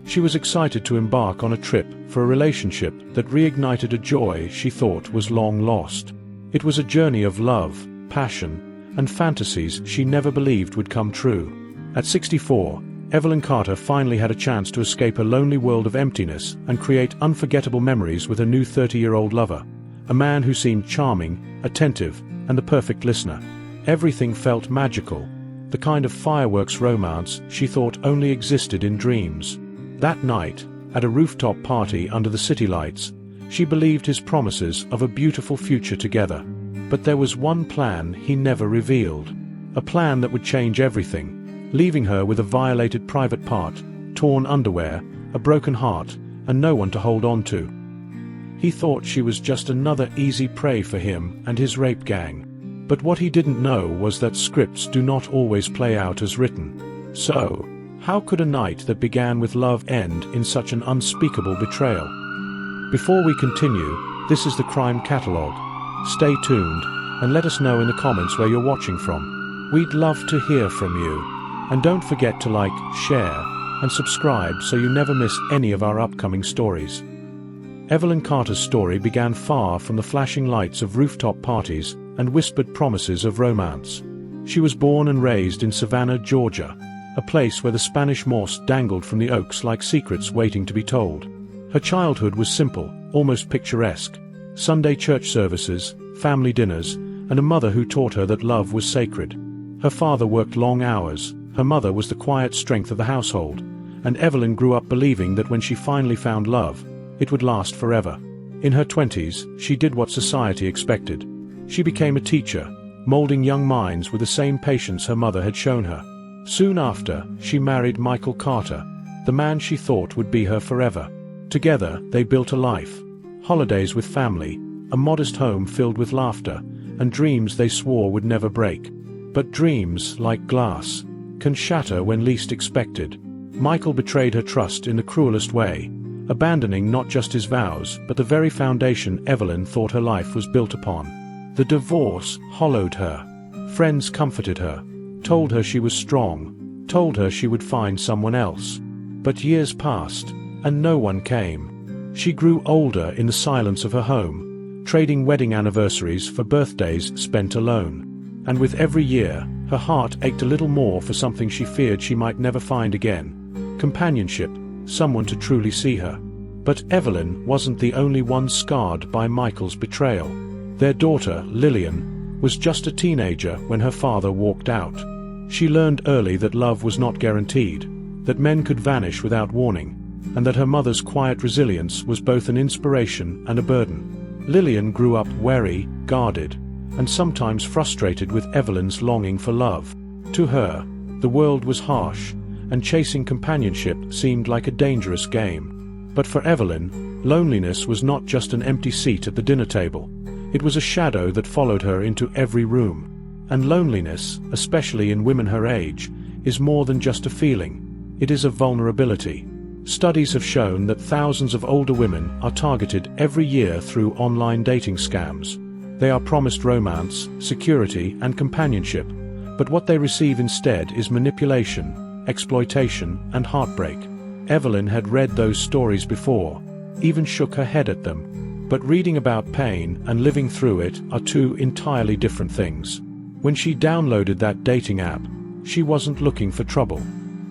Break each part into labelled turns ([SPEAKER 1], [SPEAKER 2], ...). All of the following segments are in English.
[SPEAKER 1] She was excited to embark on a trip for a relationship that reignited a joy she thought was long lost. It was a journey of love, passion, and fantasies she never believed would come true. At 64, Evelyn Carter finally had a chance to escape a lonely world of emptiness and create unforgettable memories with her new 30-year-old lover, a man who seemed charming, attentive, and the perfect listener. Everything felt magical, the kind of fireworks romance she thought only existed in dreams. That night, at a rooftop party under the city lights, she believed his promises of a beautiful future together. But there was one plan he never revealed. A plan that would change everything, leaving her with a violated private part, torn underwear, a broken heart, and no one to hold on to. He thought she was just another easy prey for him and his rape gang. But what he didn't know was that scripts do not always play out as written. So, how could a night that began with love end in such an unspeakable betrayal? Before we continue, this is the Crime Catalogue. Stay tuned, and let us know in the comments where you're watching from. We'd love to hear from you. And don't forget to like, share, and subscribe so you never miss any of our upcoming stories. Evelyn Carter's story began far from the flashing lights of rooftop parties and whispered promises of romance. She was born and raised in Savannah, Georgia, a place where the Spanish moss dangled from the oaks like secrets waiting to be told. Her childhood was simple, almost picturesque. Sunday church services, family dinners, and a mother who taught her that love was sacred. Her father worked long hours, her mother was the quiet strength of the household, and Evelyn grew up believing that when she finally found love, it would last forever. In her 20s, she did what society expected. She became a teacher, molding young minds with the same patience her mother had shown her. Soon after, she married Michael Carter, the man she thought would be her forever. Together, they built a life. Holidays with family, a modest home filled with laughter, and dreams they swore would never break. But dreams, like glass, can shatter when least expected. Michael betrayed her trust in the cruelest way, abandoning not just his vows but the very foundation Evelyn thought her life was built upon. The divorce hollowed her. Friends comforted her, told her she was strong, told her she would find someone else. But years passed, and no one came. She grew older in the silence of her home, trading wedding anniversaries for birthdays spent alone. And with every year, her heart ached a little more for something she feared she might never find again: companionship, someone to truly see her. But Evelyn wasn't the only one scarred by Michael's betrayal. Their daughter, Lillian, was just a teenager when her father walked out. She learned early that love was not guaranteed, that men could vanish without warning, and that her mother's quiet resilience was both an inspiration and a burden. Lillian grew up wary, guarded, and sometimes frustrated with Evelyn's longing for love. To her, the world was harsh, and chasing companionship seemed like a dangerous game. But for Evelyn, loneliness was not just an empty seat at the dinner table. It was a shadow that followed her into every room. And loneliness, especially in women her age, is more than just a feeling. It is a vulnerability. Studies have shown that thousands of older women are targeted every year through online dating scams. They are promised romance, security, and companionship, but what they receive instead is manipulation, exploitation, and heartbreak. Evelyn had read those stories before, even shook her head at them. But reading about pain and living through it are two entirely different things. When she downloaded that dating app, she wasn't looking for trouble.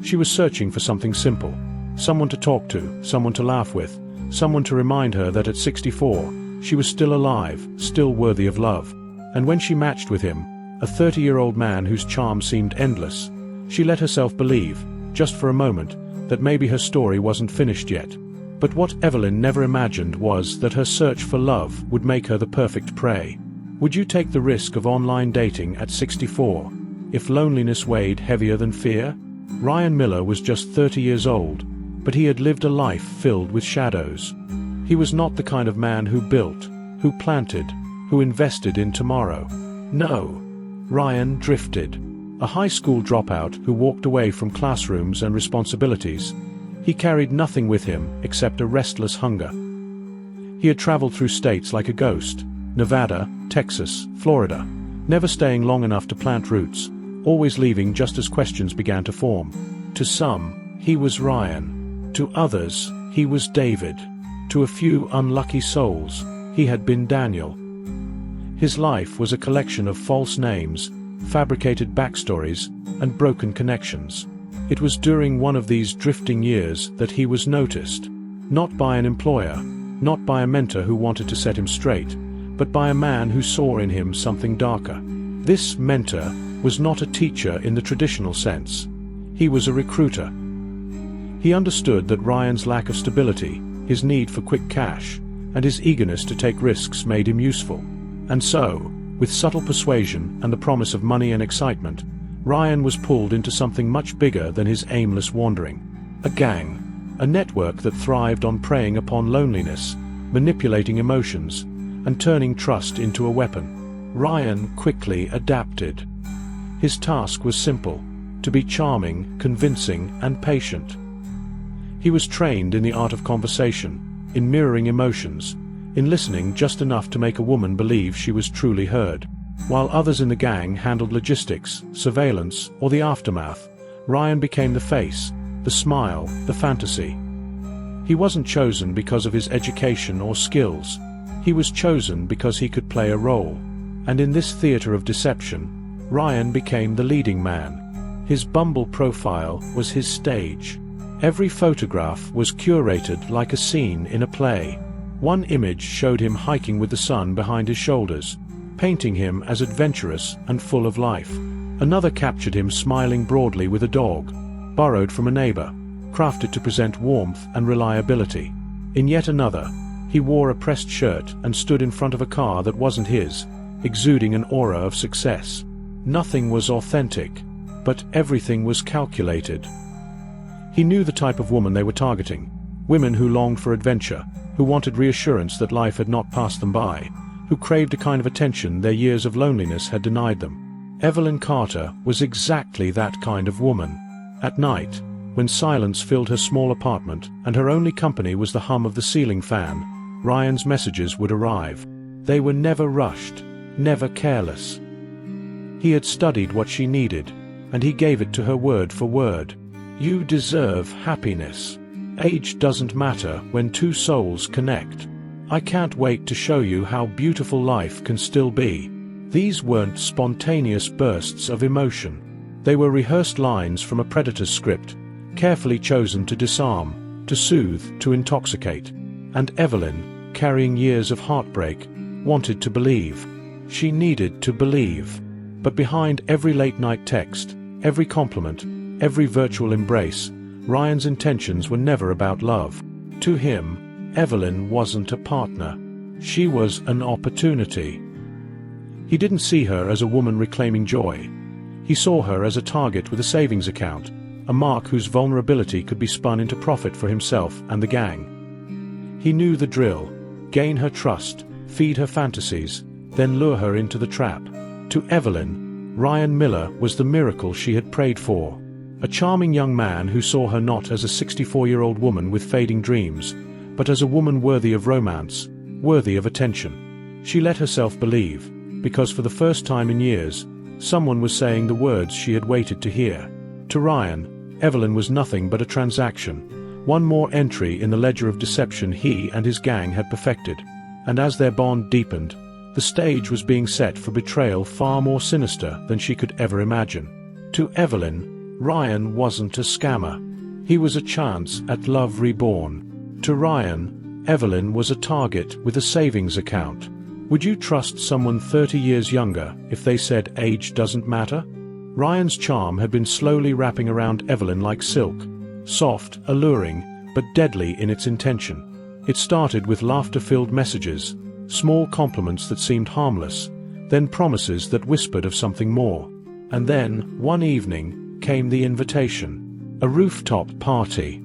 [SPEAKER 1] She was searching for something simple. Someone to talk to, someone to laugh with, someone to remind her that at 64, she was still alive, still worthy of love. And when she matched with him, a 30-year-old man whose charm seemed endless, she let herself believe, just for a moment, that maybe her story wasn't finished yet. But what Evelyn never imagined was that her search for love would make her the perfect prey. Would you take the risk of online dating at 64, if loneliness weighed heavier than fear? Ryan Miller was just 30 years old, but he had lived a life filled with shadows. He was not the kind of man who built, who planted, who invested in tomorrow. No, Ryan drifted. A high school dropout who walked away from classrooms and responsibilities. He carried nothing with him except a restless hunger. He had traveled through states like a ghost: Nevada, Texas, Florida, never staying long enough to plant roots, always leaving just as questions began to form. To some, he was Ryan. To others, he was David. To a few unlucky souls, he had been Daniel. His life was a collection of false names, fabricated backstories, and broken connections. It was during one of these drifting years that he was noticed, not by an employer, not by a mentor who wanted to set him straight, but by a man who saw in him something darker. This mentor was not a teacher in the traditional sense. He was a recruiter. He understood that Ryan's lack of stability, his need for quick cash, and his eagerness to take risks made him useful. And so, with subtle persuasion and the promise of money and excitement, Ryan was pulled into something much bigger than his aimless wandering. A gang, a network that thrived on preying upon loneliness, manipulating emotions, and turning trust into a weapon. Ryan quickly adapted. His task was simple: to be charming, convincing, and patient. He was trained in the art of conversation, in mirroring emotions, in listening just enough to make a woman believe she was truly heard. While others in the gang handled logistics, surveillance, or the aftermath, Ryan became the face, the smile, the fantasy. He wasn't chosen because of his education or skills. He was chosen because he could play a role. And in this theater of deception, Ryan became the leading man. His Bumble profile was his stage. Every photograph was curated like a scene in a play. One image showed him hiking with the sun behind his shoulders, painting him as adventurous and full of life. Another captured him smiling broadly with a dog, borrowed from a neighbor, crafted to present warmth and reliability. In yet another, he wore a pressed shirt and stood in front of a car that wasn't his, exuding an aura of success. Nothing was authentic, but everything was calculated. He knew the type of woman they were targeting: women who longed for adventure, who wanted reassurance that life had not passed them by, who craved a kind of attention their years of loneliness had denied them. Evelyn Carter was exactly that kind of woman. At night, when silence filled her small apartment and her only company was the hum of the ceiling fan, Ryan's messages would arrive. They were never rushed, never careless. He had studied what she needed, and he gave it to her word for word. You deserve happiness. Age doesn't matter when two souls connect. I can't wait to show you how beautiful life can still be. These weren't spontaneous bursts of emotion. They were rehearsed lines from a predator's script, carefully chosen to disarm, to soothe, to intoxicate. And Evelyn, carrying years of heartbreak, wanted to believe. She needed to believe. But behind every late-night text, every compliment, every virtual embrace, Ryan's intentions were never about love. To him, Evelyn wasn't a partner. She was an opportunity. He didn't see her as a woman reclaiming joy. He saw her as a target with a savings account, a mark whose vulnerability could be spun into profit for himself and the gang. He knew the drill: gain her trust, feed her fantasies, then lure her into the trap. To Evelyn, Ryan Miller was the miracle she had prayed for. A charming young man who saw her not as a 64-year-old woman with fading dreams, but as a woman worthy of romance, worthy of attention. She let herself believe, because for the first time in years, someone was saying the words she had waited to hear. To Ryan, Evelyn was nothing but a transaction, one more entry in the ledger of deception he and his gang had perfected. And as their bond deepened, the stage was being set for betrayal far more sinister than she could ever imagine. To Evelyn, Ryan wasn't a scammer. He was a chance at love reborn. To Ryan, Evelyn was a target with a savings account. Would you trust someone 30 years younger if they said age doesn't matter? Ryan's charm had been slowly wrapping around Evelyn like silk, soft, alluring, but deadly in its intention. It started with laughter-filled messages, small compliments that seemed harmless, then promises that whispered of something more. And then, one evening, came the invitation: a rooftop party.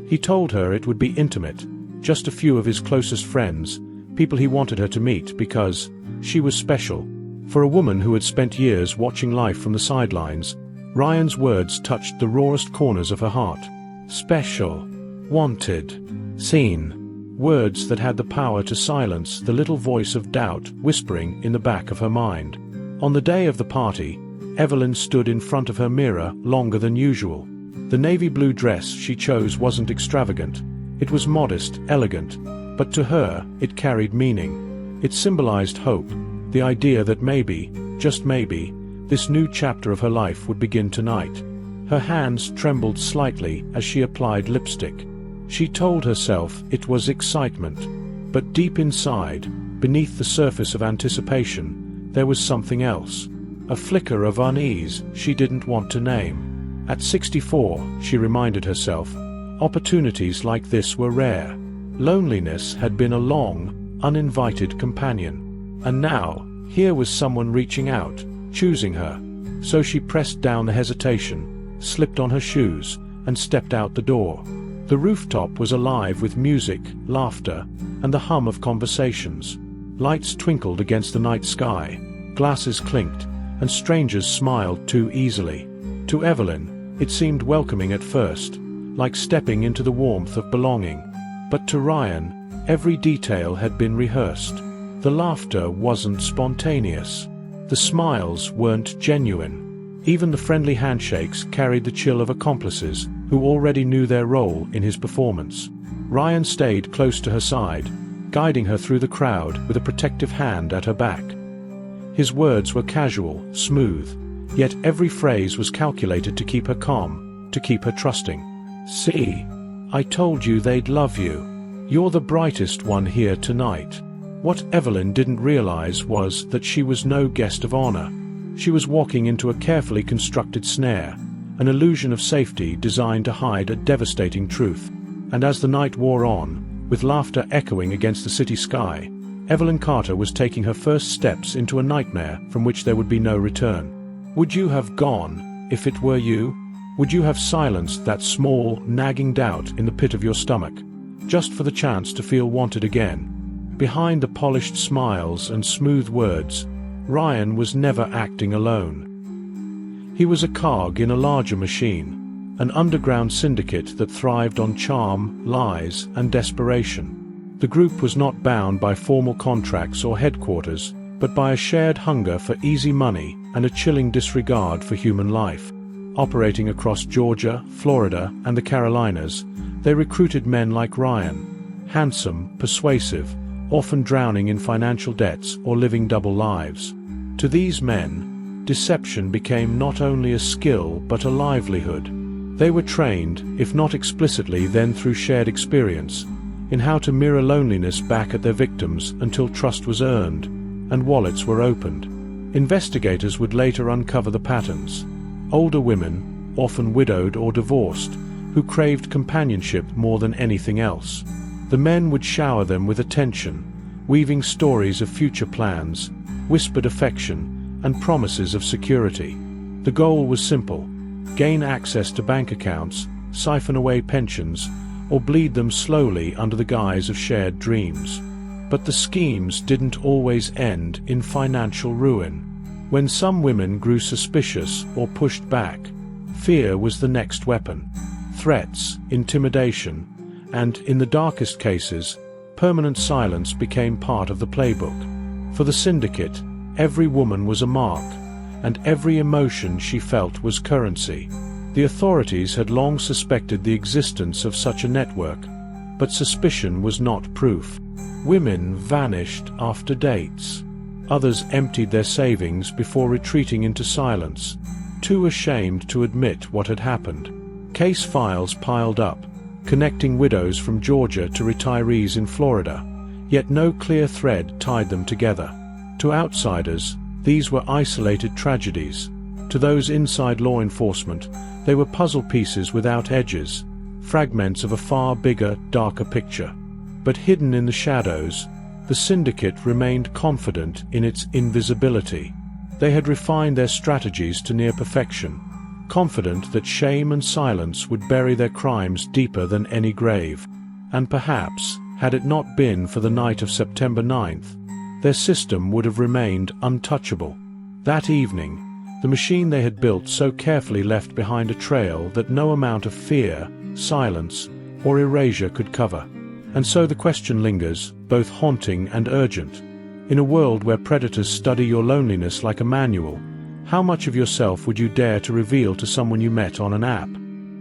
[SPEAKER 1] He told her it would be intimate, just a few of his closest friends, people he wanted her to meet because she was special. For a woman who had spent years watching life from the sidelines, Ryan's words touched the rawest corners of her heart. Special, wanted, seen. Words that had the power to silence the little voice of doubt whispering in the back of her mind. On the day of the party, Evelyn stood in front of her mirror longer than usual. The navy blue dress she chose wasn't extravagant. It was modest, elegant, but to her, it carried meaning. It symbolized hope, the idea that maybe, just maybe, this new chapter of her life would begin tonight. Her hands trembled slightly as she applied lipstick. She told herself it was excitement, but deep inside, beneath the surface of anticipation, there was something else. A flicker of unease she didn't want to name. At 64, she reminded herself, opportunities like this were rare. Loneliness had been a long, uninvited companion. And now, here was someone reaching out, choosing her. So she pressed down the hesitation, slipped on her shoes, and stepped out the door. The rooftop was alive with music, laughter, and the hum of conversations. Lights twinkled against the night sky, glasses clinked, and strangers smiled too easily. To Evelyn, it seemed welcoming at first, like stepping into the warmth of belonging. But to Ryan, every detail had been rehearsed. The laughter wasn't spontaneous. The smiles weren't genuine. Even the friendly handshakes carried the chill of accomplices who already knew their role in his performance. Ryan stayed close to her side, guiding her through the crowd with a protective hand at her back. His words were casual, smooth, yet every phrase was calculated to keep her calm, to keep her trusting. "See, I told you they'd love you. You're the brightest one here tonight." What Evelyn didn't realize was that she was no guest of honor. She was walking into a carefully constructed snare, an illusion of safety designed to hide a devastating truth. And as the night wore on, with laughter echoing against the city sky, Evelyn Carter was taking her first steps into a nightmare from which there would be no return. Would you have gone, if it were you? Would you have silenced that small, nagging doubt in the pit of your stomach, just for the chance to feel wanted again? Behind the polished smiles and smooth words, Ryan was never acting alone. He was a cog in a larger machine, an underground syndicate that thrived on charm, lies, and desperation. The group was not bound by formal contracts or headquarters, but by a shared hunger for easy money and a chilling disregard for human life. Operating across Georgia, Florida, and the Carolinas, they recruited men like Ryan, handsome, persuasive, often drowning in financial debts or living double lives. To these men, deception became not only a skill but a livelihood. They were trained, if not explicitly then through shared experience, in how to mirror loneliness back at their victims until trust was earned and wallets were opened. Investigators would later uncover the patterns. Older women, often widowed or divorced, who craved companionship more than anything else. The men would shower them with attention, weaving stories of future plans, whispered affection, and promises of security. The goal was simple: gain access to bank accounts, siphon away pensions, or bleed them slowly under the guise of shared dreams. But the schemes didn't always end in financial ruin. When some women grew suspicious or pushed back, fear was the next weapon. Threats, intimidation, and, in the darkest cases, permanent silence became part of the playbook. For the syndicate, every woman was a mark, and every emotion she felt was currency. The authorities had long suspected the existence of such a network, but suspicion was not proof. Women vanished after dates. Others emptied their savings before retreating into silence, too ashamed to admit what had happened. Case files piled up, connecting widows from Georgia to retirees in Florida, yet no clear thread tied them together. To outsiders, these were isolated tragedies. To those inside law enforcement, they were puzzle pieces without edges, fragments of a far bigger, darker picture. But hidden in the shadows, the syndicate remained confident in its invisibility. They had refined their strategies to near perfection, confident that shame and silence would bury their crimes deeper than any grave. And perhaps, had it not been for the night of September 9th, their system would have remained untouchable. That evening, the machine they had built so carefully left behind a trail that no amount of fear, silence, or erasure could cover. And so the question lingers, both haunting and urgent. In a world where predators study your loneliness like a manual, how much of yourself would you dare to reveal to someone you met on an app?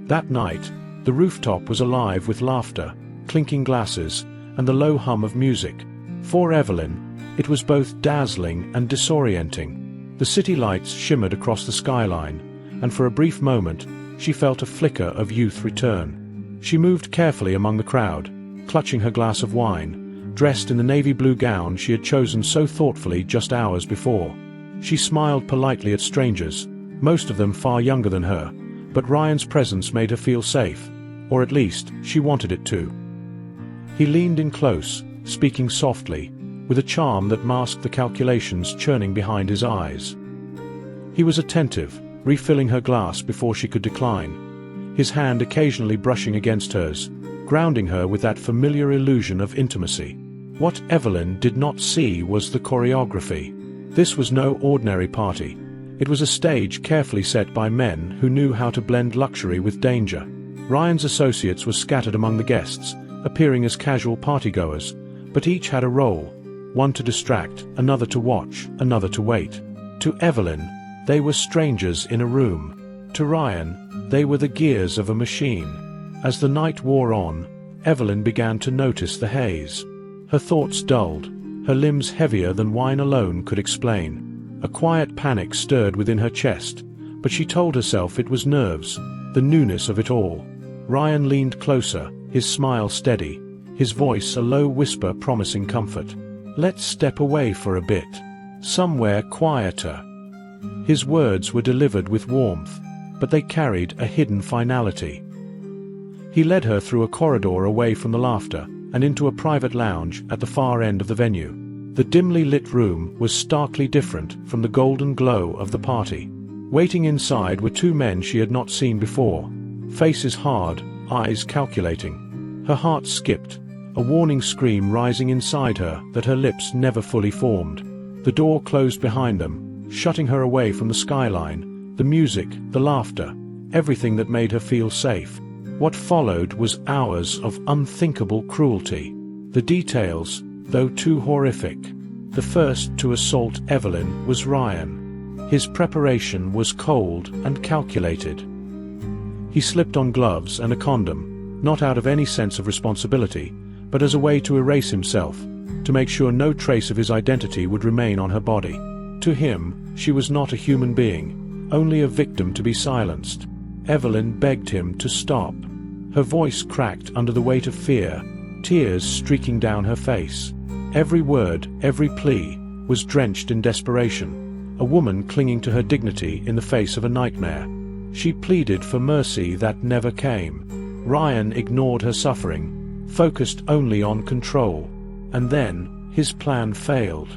[SPEAKER 1] That night, the rooftop was alive with laughter, clinking glasses, and the low hum of music. For Evelyn, it was both dazzling and disorienting. The city lights shimmered across the skyline, and for a brief moment, she felt a flicker of youth return. She moved carefully among the crowd, clutching her glass of wine, dressed in the navy blue gown she had chosen so thoughtfully just hours before. She smiled politely at strangers, most of them far younger than her, but Ryan's presence made her feel safe, or at least, she wanted it to. He leaned in close, speaking softly, with a charm that masked the calculations churning behind his eyes. He was attentive, refilling her glass before she could decline, his hand occasionally brushing against hers, grounding her with that familiar illusion of intimacy. What Evelyn did not see was the choreography. This was no ordinary party. It was a stage carefully set by men who knew how to blend luxury with danger. Ryan's associates were scattered among the guests, appearing as casual partygoers, but each had a role, one to distract, another to watch, another to wait. To Evelyn, they were strangers in a room. To Ryan, they were the gears of a machine. As the night wore on, Evelyn began to notice the haze. Her thoughts dulled, her limbs heavier than wine alone could explain. A quiet panic stirred within her chest, but she told herself it was nerves, the newness of it all. Ryan leaned closer, his smile steady, his voice a low whisper promising comfort. "Let's step away for a bit. Somewhere quieter." His words were delivered with warmth, but they carried a hidden finality. He led her through a corridor away from the laughter, and into a private lounge at the far end of the venue. The dimly lit room was starkly different from the golden glow of the party. Waiting inside were two men she had not seen before, faces hard, eyes calculating. Her heart skipped, a warning scream rising inside her that her lips never fully formed. The door closed behind them, shutting her away from the skyline, the music, the laughter, everything that made her feel safe. What followed was hours of unthinkable cruelty. The details, though too horrific. The first to assault Evelyn was Ryan. His preparation was cold and calculated. He slipped on gloves and a condom, not out of any sense of responsibility, but as a way to erase himself, to make sure no trace of his identity would remain on her body. To him, she was not a human being, only a victim to be silenced. Evelyn begged him to stop. Her voice cracked under the weight of fear, tears streaking down her face. Every word, every plea, was drenched in desperation, a woman clinging to her dignity in the face of a nightmare. She pleaded for mercy that never came. Ryan ignored her suffering, focused only on control. And then, his plan failed.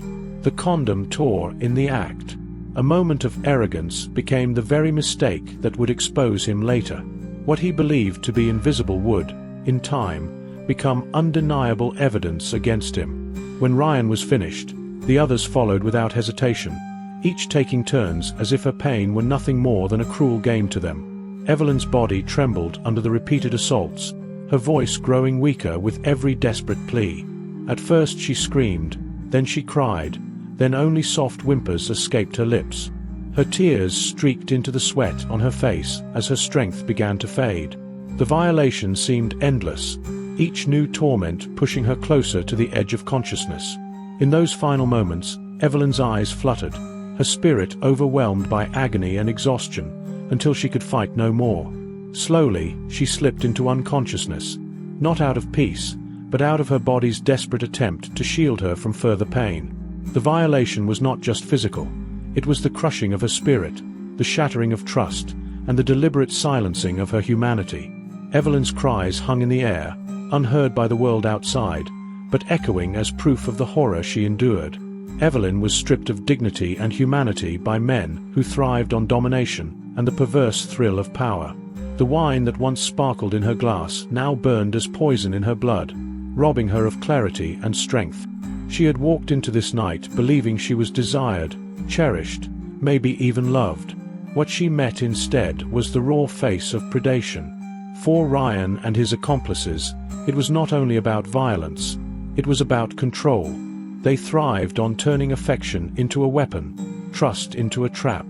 [SPEAKER 1] The condom tore in the act. A moment of arrogance became the very mistake that would expose him later. What he believed to be invisible would, in time, become undeniable evidence against him. When Ryan was finished, the others followed without hesitation, each taking turns as if her pain were nothing more than a cruel game to them. Evelyn's body trembled under the repeated assaults, her voice growing weaker with every desperate plea. At first she screamed, then she cried, then only soft whimpers escaped her lips. Her tears streaked into the sweat on her face as her strength began to fade. The violation seemed endless, each new torment pushing her closer to the edge of consciousness. In those final moments, Evelyn's eyes fluttered, her spirit overwhelmed by agony and exhaustion, until she could fight no more. Slowly, she slipped into unconsciousness, not out of peace, but out of her body's desperate attempt to shield her from further pain. The violation was not just physical. It was the crushing of her spirit, the shattering of trust, and the deliberate silencing of her humanity. Evelyn's cries hung in the air, unheard by the world outside, but echoing as proof of the horror she endured. Evelyn was stripped of dignity and humanity by men who thrived on domination and the perverse thrill of power. The wine that once sparkled in her glass now burned as poison in her blood, robbing her of clarity and strength. She had walked into this night believing she was desired, cherished, maybe even loved. What she met instead was the raw face of predation. For Ryan and his accomplices, it was not only about violence, it was about control. They thrived on turning affection into a weapon, trust into a trap,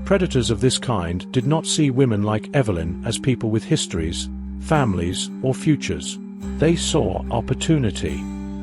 [SPEAKER 1] Predators of this kind did not see women like Evelyn as people with histories, families, or futures. They saw opportunity.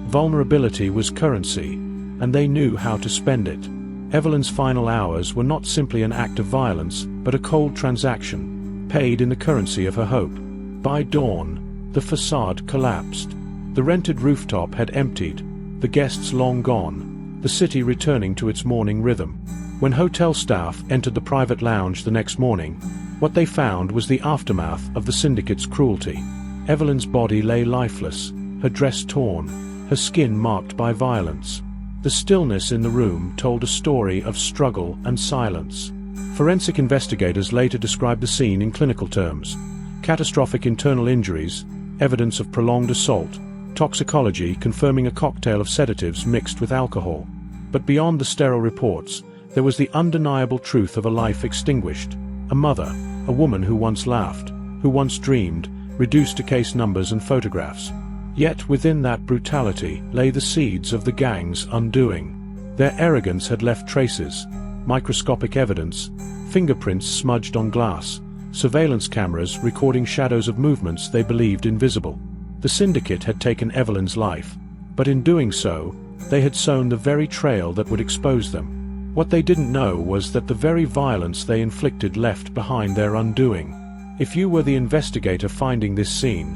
[SPEAKER 1] Vulnerability was currency, and they knew how to spend it. Evelyn's final hours were not simply an act of violence, but a cold transaction, paid in the currency of her hope. By dawn, the facade collapsed. The rented rooftop had emptied, the guests long gone, the city returning to its morning rhythm. When hotel staff entered the private lounge the next morning, what they found was the aftermath of the syndicate's cruelty. Evelyn's body lay lifeless, her dress torn, her skin marked by violence. The stillness in the room told a story of struggle and silence. Forensic investigators later described the scene in clinical terms: catastrophic internal injuries, evidence of prolonged assault, toxicology confirming a cocktail of sedatives mixed with alcohol. But beyond the sterile reports, there was the undeniable truth of a life extinguished. A mother, a woman who once laughed, who once dreamed, reduced to case numbers and photographs. Yet within that brutality lay the seeds of the gang's undoing. Their arrogance had left traces: microscopic evidence, fingerprints smudged on glass, surveillance cameras recording shadows of movements they believed invisible. The syndicate had taken Evelyn's life, but in doing so, they had sown the very trail that would expose them. What they didn't know was that the very violence they inflicted left behind their undoing. If you were the investigator finding this scene,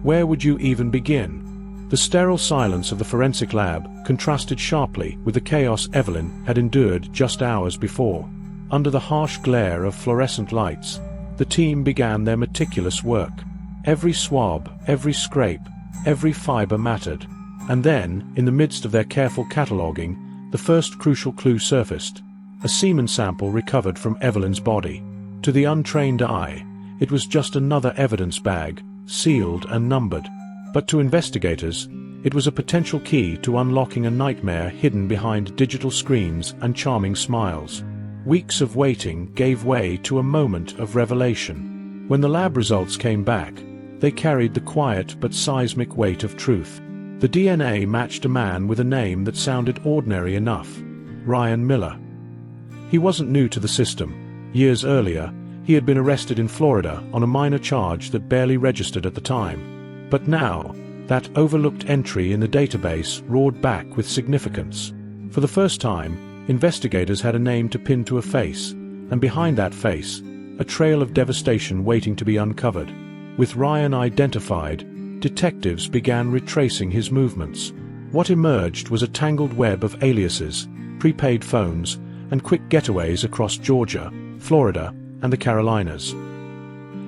[SPEAKER 1] where would you even begin? The sterile silence of the forensic lab contrasted sharply with the chaos Evelyn had endured just hours before. Under the harsh glare of fluorescent lights, the team began their meticulous work. Every swab, every scrape, every fiber mattered. And then, in the midst of their careful cataloguing, the first crucial clue surfaced: a semen sample recovered from Evelyn's body. To the untrained eye, it was just another evidence bag, sealed and numbered. But to investigators, it was a potential key to unlocking a nightmare hidden behind digital screens and charming smiles. Weeks of waiting gave way to a moment of revelation. When the lab results came back, they carried the quiet but seismic weight of truth. The DNA matched a man with a name that sounded ordinary enough: Ryan Miller. He wasn't new to the system. Years earlier, he had been arrested in Florida on a minor charge that barely registered at the time. But now, that overlooked entry in the database roared back with significance. For the first time, investigators had a name to pin to a face, and behind that face, a trail of devastation waiting to be uncovered. With Ryan identified, detectives began retracing his movements. What emerged was a tangled web of aliases, prepaid phones, and quick getaways across Georgia, Florida, and the Carolinas.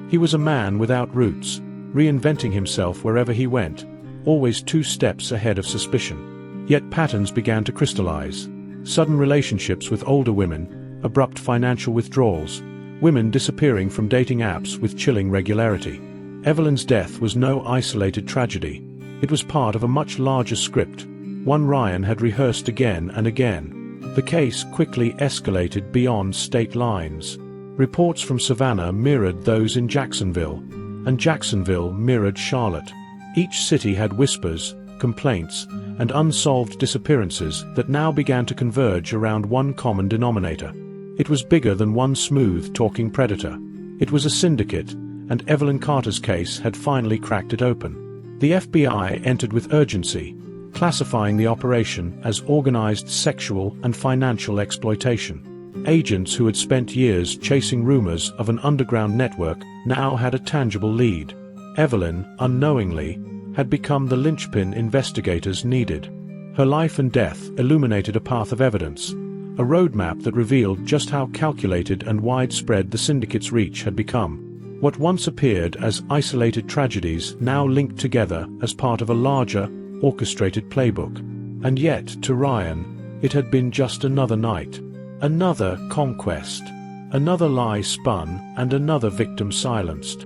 [SPEAKER 1] He was a man without roots, reinventing himself wherever he went, always 2 steps ahead of suspicion. Yet patterns began to crystallize: sudden relationships with older women, abrupt financial withdrawals, women disappearing from dating apps with chilling regularity. Evelyn's death was no isolated tragedy. It was part of a much larger script, one Ryan had rehearsed again and again. The case quickly escalated beyond state lines. Reports from Savannah mirrored those in Jacksonville, and Jacksonville mirrored Charlotte. Each city had whispers, complaints, and unsolved disappearances that now began to converge around one common denominator. It was bigger than one smooth-talking predator. It was a syndicate, and Evelyn Carter's case had finally cracked it open. The FBI entered with urgency, classifying the operation as organized sexual and financial exploitation. Agents who had spent years chasing rumors of an underground network now had a tangible lead. Evelyn, unknowingly, had become the linchpin investigators needed. Her life and death illuminated a path of evidence, a roadmap that revealed just how calculated and widespread the syndicate's reach had become. What once appeared as isolated tragedies now linked together as part of a larger, orchestrated playbook. And yet, to Ryan, it had been just another night. Another conquest, another lie spun, and another victim silenced.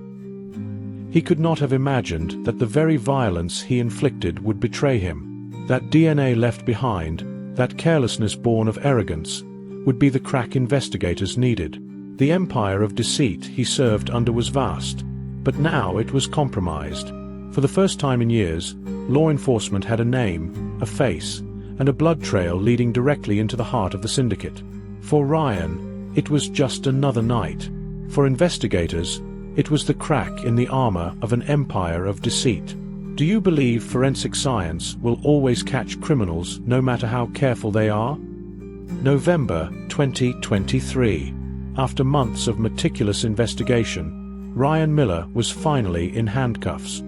[SPEAKER 1] He could not have imagined that the very violence he inflicted would betray him. That DNA left behind, that carelessness born of arrogance, would be the crack investigators needed. The empire of deceit he served under was vast, but now it was compromised. For the first time in years, law enforcement had a name, a face, and a blood trail leading directly into the heart of the syndicate. For Ryan, It was just another night. For investigators, it was the crack in the armor of an empire of deceit. Do you believe forensic science will always catch criminals no matter how careful they are? November 2023. After months of meticulous investigation, Ryan Miller was finally in handcuffs.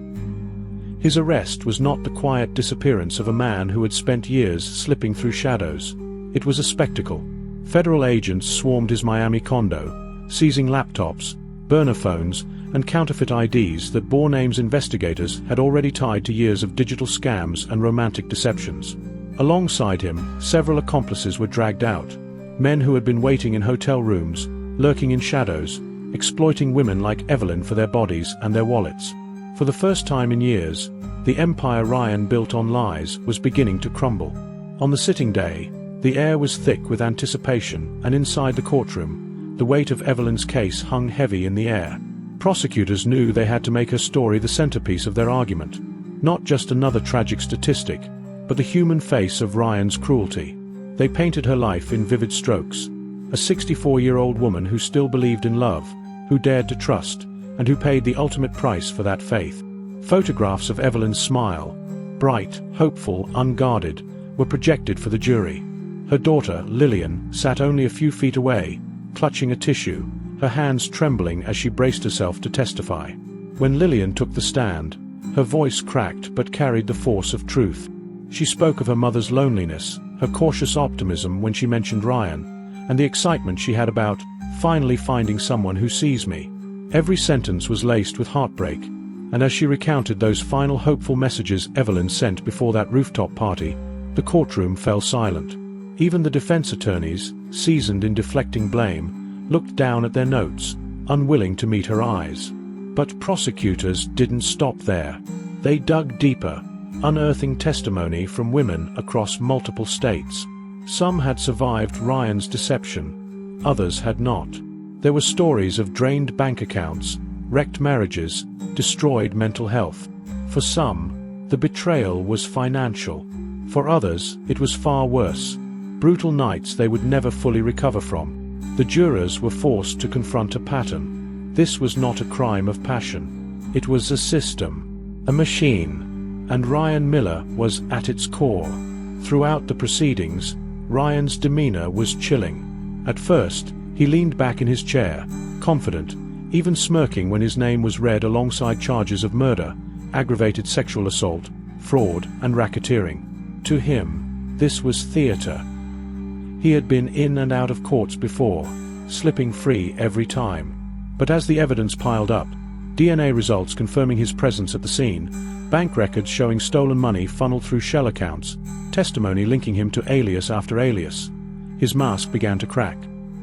[SPEAKER 1] His arrest was not the quiet disappearance of a man who had spent years slipping through shadows. It was a spectacle. Federal agents swarmed his Miami condo, seizing laptops, burner phones, and counterfeit IDs that bore names investigators had already tied to years of digital scams and romantic deceptions. Alongside him, several accomplices were dragged out, men who had been waiting in hotel rooms, lurking in shadows, exploiting women like Evelyn for their bodies and their wallets. For the first time in years, the empire Ryan built on lies was beginning to crumble. On the sitting day, the air was thick with anticipation, and inside the courtroom, the weight of Evelyn's case hung heavy in the air. Prosecutors knew they had to make her story the centerpiece of their argument. Not just another tragic statistic, but the human face of Ryan's cruelty. They painted her life in vivid strokes. A 64-year-old woman who still believed in love, who dared to trust, and who paid the ultimate price for that faith. Photographs of Evelyn's smile, bright, hopeful, unguarded, were projected for the jury. Her daughter, Lillian, sat only a few feet away, clutching a tissue, her hands trembling as she braced herself to testify. When Lillian took the stand, her voice cracked but carried the force of truth. She spoke of her mother's loneliness, her cautious optimism when she mentioned Ryan, and the excitement she had about finally finding someone who sees me. Every sentence was laced with heartbreak, and as she recounted those final hopeful messages Evelyn sent before that rooftop party, the courtroom fell silent. Even the defense attorneys, seasoned in deflecting blame, looked down at their notes, unwilling to meet her eyes. But prosecutors didn't stop there. They dug deeper, unearthing testimony from women across multiple states. Some had survived Ryan's deception, others had not. There were stories of drained bank accounts, wrecked marriages, destroyed mental health. For some, the betrayal was financial. For others, it was far worse. Brutal nights they would never fully recover from. The jurors were forced to confront a pattern. This was not a crime of passion. It was a system, a machine, and Ryan Miller was at its core. Throughout the proceedings, Ryan's demeanor was chilling. At first, he leaned back in his chair, confident, even smirking when his name was read alongside charges of murder, aggravated sexual assault, fraud, and racketeering. To him, this was theater. He had been in and out of courts before, slipping free every time. But as the evidence piled up, DNA results confirming his presence at the scene, bank records showing stolen money funneled through shell accounts, testimony linking him to alias after alias, his mask began to crack.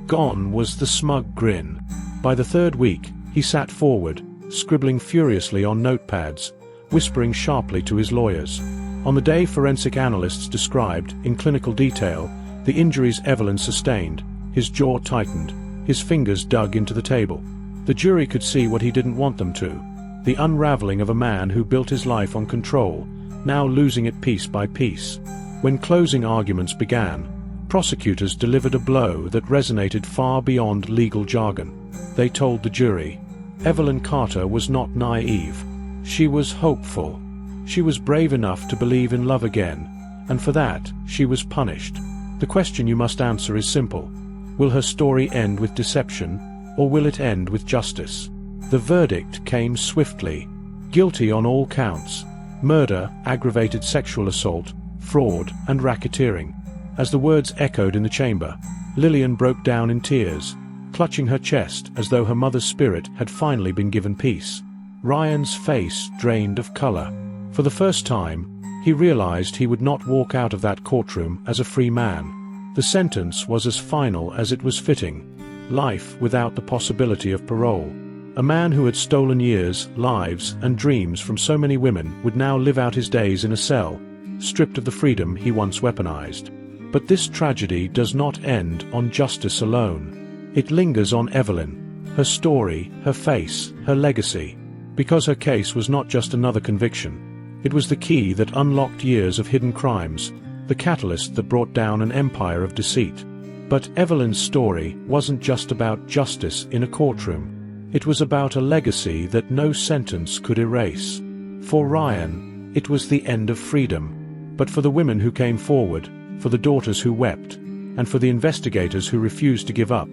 [SPEAKER 1] Gone was the smug grin. By the third week, he sat forward, scribbling furiously on notepads, whispering sharply to his lawyers. On the day forensic analysts described, in clinical detail, the injuries Evelyn sustained, his jaw tightened, his fingers dug into the table. The jury could see what he didn't want them to. The unraveling of a man who built his life on control, now losing it piece by piece. When closing arguments began, prosecutors delivered a blow that resonated far beyond legal jargon. They told the jury, Evelyn Carter was not naive. She was hopeful. She was brave enough to believe in love again, and for that, she was punished. The question you must answer is simple. Will her story end with deception, or will it end with justice? The verdict came swiftly. Guilty on all counts: murder, aggravated sexual assault, fraud, and racketeering. As the words echoed in the chamber, Lillian broke down in tears, clutching her chest as though her mother's spirit had finally been given peace. Ryan's face drained of color. For the first time, he realized he would not walk out of that courtroom as a free man. The sentence was as final as it was fitting: life without the possibility of parole. A man who had stolen years, lives, and dreams from so many women would now live out his days in a cell, stripped of the freedom he once weaponized. But this tragedy does not end on justice alone. It lingers on Evelyn, her story, her face, her legacy. Because her case was not just another conviction. It was the key that unlocked years of hidden crimes, the catalyst that brought down an empire of deceit. But Evelyn's story wasn't just about justice in a courtroom. It was about a legacy that no sentence could erase. For Ryan, it was the end of freedom. But for the women who came forward, for the daughters who wept, and for the investigators who refused to give up,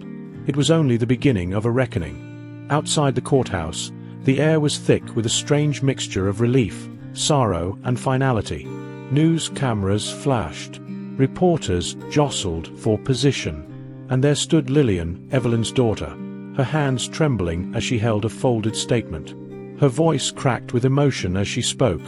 [SPEAKER 1] it was only the beginning of a reckoning. Outside the courthouse, the air was thick with a strange mixture of relief, sorrow, and finality. News cameras flashed. Reporters jostled for position. And there stood Lillian, Evelyn's daughter, her hands trembling as she held a folded statement. Her voice cracked with emotion as she spoke,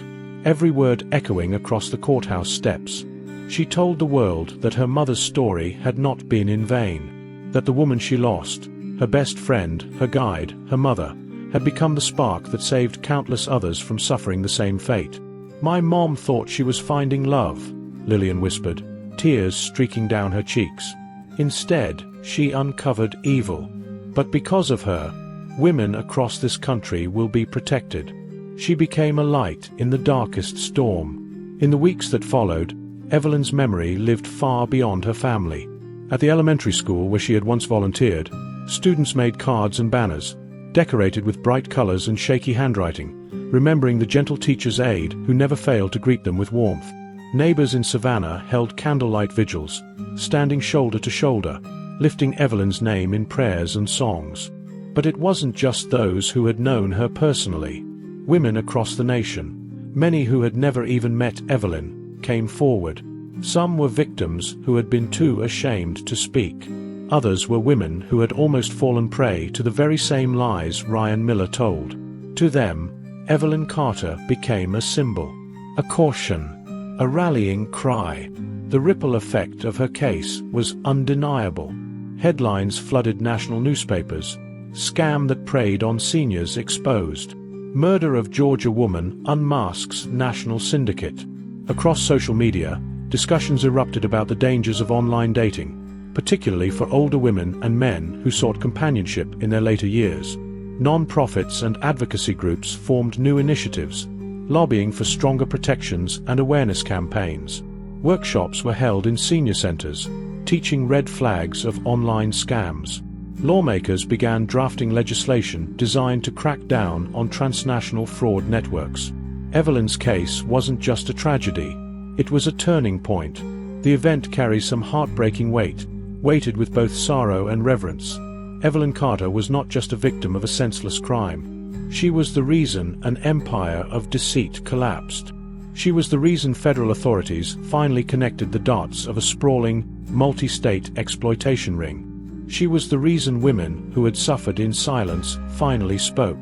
[SPEAKER 1] every word echoing across the courthouse steps. She told the world that her mother's story had not been in vain, that the woman she lost, her best friend, her guide, her mother, had become the spark that saved countless others from suffering the same fate. "My mom thought she was finding love," Lillian whispered, tears streaking down her cheeks. "Instead, she uncovered evil. But because of her, women across this country will be protected." She became a light in the darkest storm. In the weeks that followed, Evelyn's memory lived far beyond her family. At the elementary school where she had once volunteered, students made cards and banners, decorated with bright colors and shaky handwriting, remembering the gentle teacher's aide who never failed to greet them with warmth. Neighbors in Savannah held candlelight vigils, standing shoulder to shoulder, lifting Evelyn's name in prayers and songs. But it wasn't just those who had known her personally. Women across the nation, many who had never even met Evelyn, came forward. Some were victims who had been too ashamed to speak. Others were women who had almost fallen prey to the very same lies Ryan Miller told. To them, Evelyn Carter became a symbol, a caution, a rallying cry. The ripple effect of her case was undeniable. Headlines flooded national newspapers. Scam that preyed on seniors exposed. Murder of Georgia woman unmasks national syndicate. Across social media, discussions erupted about the dangers of online dating, particularly for older women and men who sought companionship in their later years. Non-profits and advocacy groups formed new initiatives, lobbying for stronger protections and awareness campaigns. Workshops were held in senior centers, teaching red flags of online scams. Lawmakers began drafting legislation designed to crack down on transnational fraud networks. Evelyn's case wasn't just a tragedy, it was a turning point. The event carries some heartbreaking weight, weighted with both sorrow and reverence. Evelyn Carter was not just a victim of a senseless crime. She was the reason an empire of deceit collapsed. She was the reason federal authorities finally connected the dots of a sprawling, multi-state exploitation ring. She was the reason women who had suffered in silence finally spoke.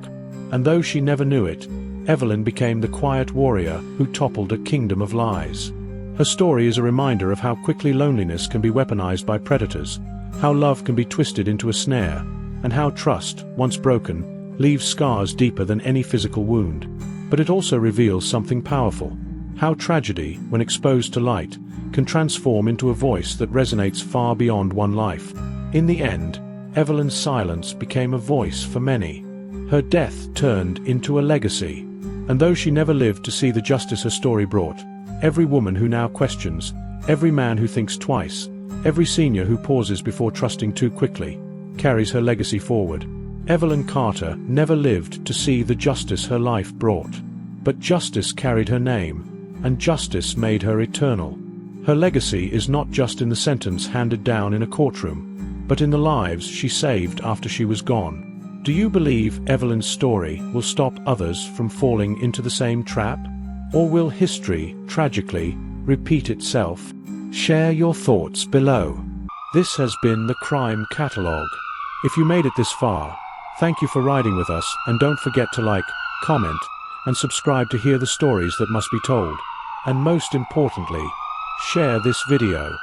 [SPEAKER 1] And though she never knew it, Evelyn became the quiet warrior who toppled a kingdom of lies. Her story is a reminder of how quickly loneliness can be weaponized by predators, how love can be twisted into a snare, and how trust, once broken, leaves scars deeper than any physical wound. But it also reveals something powerful, how tragedy, when exposed to light, can transform into a voice that resonates far beyond one life. In the end, Evelyn's silence became a voice for many. Her death turned into a legacy. And though she never lived to see the justice her story brought, every woman who now questions, every man who thinks twice, every senior who pauses before trusting too quickly, carries her legacy forward. Evelyn Carter never lived to see the justice her life brought. But justice carried her name, and justice made her eternal. Her legacy is not just in the sentence handed down in a courtroom, but in the lives she saved after she was gone. Do you believe Evelyn's story will stop others from falling into the same trap? Or will history, tragically, repeat itself? Share your thoughts below. This has been the Crime Catalogue. If you made it this far, thank you for riding with us, and don't forget to like, comment, and subscribe to hear the stories that must be told. And most importantly, share this video.